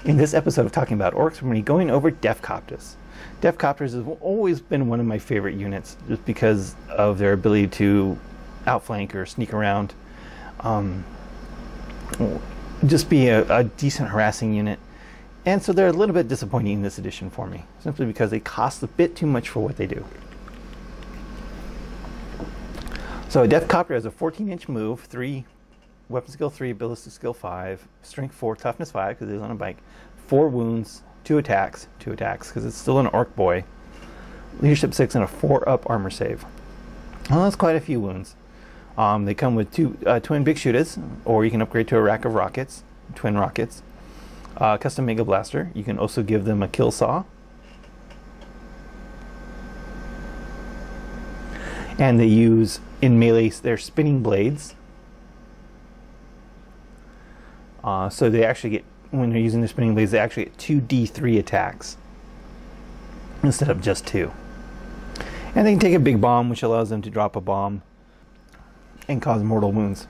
In this episode of Talking About Orks, we're going to be going over Deffkoptas. Deffkoptas has always been one of my favorite units, just because of their ability to outflank or sneak around. Just be a decent harassing unit. And so they're a little bit disappointing in this edition for me, simply because they cost a bit too much for what they do. So a Deffkopter has a 14-inch move, 3 weapon skill 3, ballistic skill 5, strength 4, toughness 5 because it is on a bike, 4 wounds, 2 attacks because it's still an orc boy, leadership 6, and a 4-up armor save. Well, that's quite a few wounds. They come with 2 twin big shooters, or you can upgrade to a rack of rockets, twin rockets. Custom mega blaster. You can also give them a kill saw. And they use in melee their spinning blades. So they actually get, when they're using their spinning blades, they actually get 2d3 attacks instead of just 2. And they can take a big bomb, which allows them to drop a bomb and cause mortal wounds.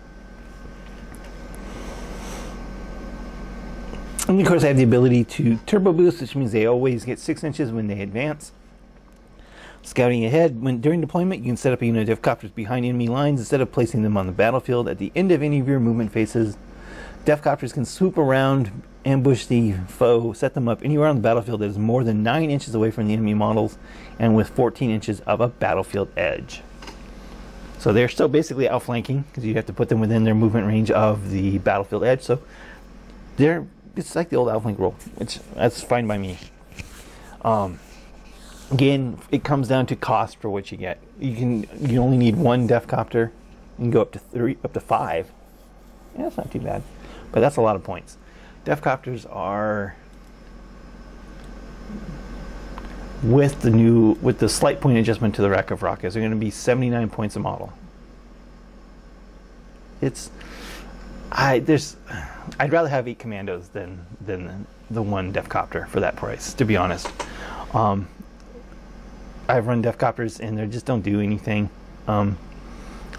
And of course, they have the ability to turbo boost, which means they always get 6 inches when they advance. Scouting ahead, during deployment, you can set up a unit of Deffkopters behind enemy lines instead of placing them on the battlefield. At the end of any of your movement phases, Deffkopters can swoop around, ambush the foe, set them up anywhere on the battlefield that is more than 9 inches away from the enemy models, and with 14 inches of a battlefield edge. So they're still basically outflanking, because you have to put them within their movement range of the battlefield edge. So it's like the old outflank rule, which that's fine by me. Again, it comes down to cost for what you get. You only need 1 Deffkopter. You can go up to 5. Yeah, that's not too bad, but that's a lot of points. Deffkopters are, with the slight point adjustment to the rack of rockets, are going to be 79 points a model. I'd rather have 8 commandos than the 1 Deffkopter for that price, to be honest. I've run Deffkopters and they just don't do anything.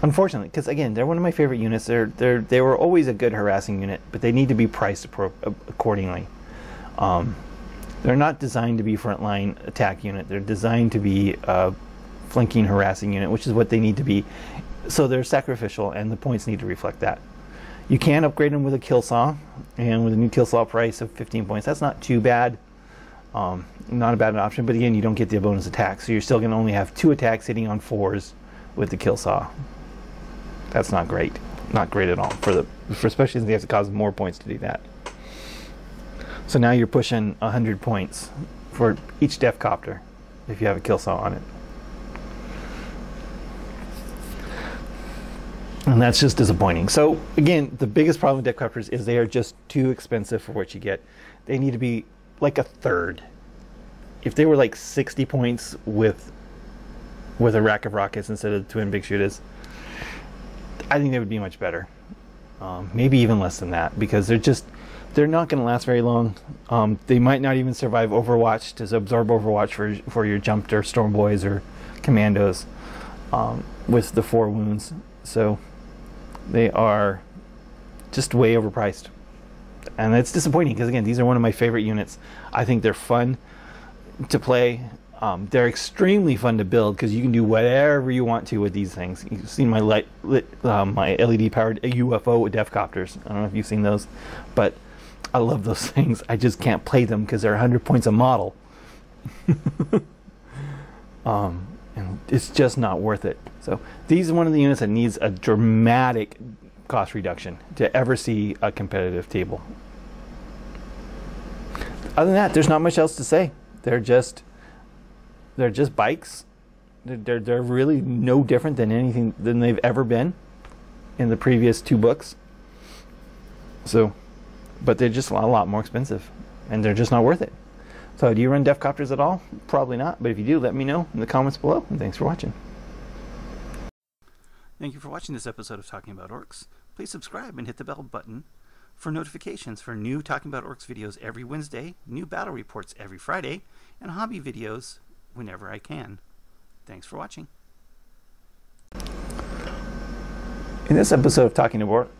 Unfortunately, because again, they're one of my favorite units. They were always a good harassing unit, but they need to be priced accordingly. They're not designed to be frontline attack unit. They're designed to be a flanking harassing unit, which is what they need to be. So they're sacrificial, and the points need to reflect that. You can upgrade them with a kill saw, and with a new kill saw price of 15 points, that's not too bad. Not a bad option, but again, you don't get the bonus attack, so you're still going to only have 2 attacks hitting on 4s with the kill saw. That's not great. Not great at all for especially since you have to cause more points to do that. So now you're pushing 100 points for each Deffkopter if you have a kill saw on it. And that's just disappointing. So again, the biggest problem with Deffkopters is they are just too expensive for what you get. They need to be like a third. If they were like 60 points with a rack of rockets instead of twin big shooters, I think they would be much better. Maybe even less than that, because they're not going to last very long. They might not even survive Overwatch, to absorb Overwatch for your jumped or storm boys or commandos with the 4 wounds. So they are just way overpriced, and it's disappointing because again, these are one of my favorite units. I think they're fun to play. They're extremely fun to build because you can do whatever you want to with these things. You've seen my my LED powered UFO with Deffkopters. I don't know if you've seen those, but I love those things. I just can't play them because they're 100 points a model. And it's just not worth it. So these are one of the units that needs a dramatic cost reduction to ever see a competitive table. Other than that, there's not much else to say. They're just bikes. They're really no different than anything than they've ever been in the previous 2 books. So, but they're just a lot more expensive, and they're just not worth it. So do you run Deffkopters at all? Probably not, but if you do, let me know in the comments below, and thanks for watching. Thank you for watching this episode of Talking About Orks. Please subscribe and hit the bell button for notifications for new Talking About Orks videos every Wednesday, new battle reports every Friday, and hobby videos whenever I can. Thanks for watching. In this episode of Talking About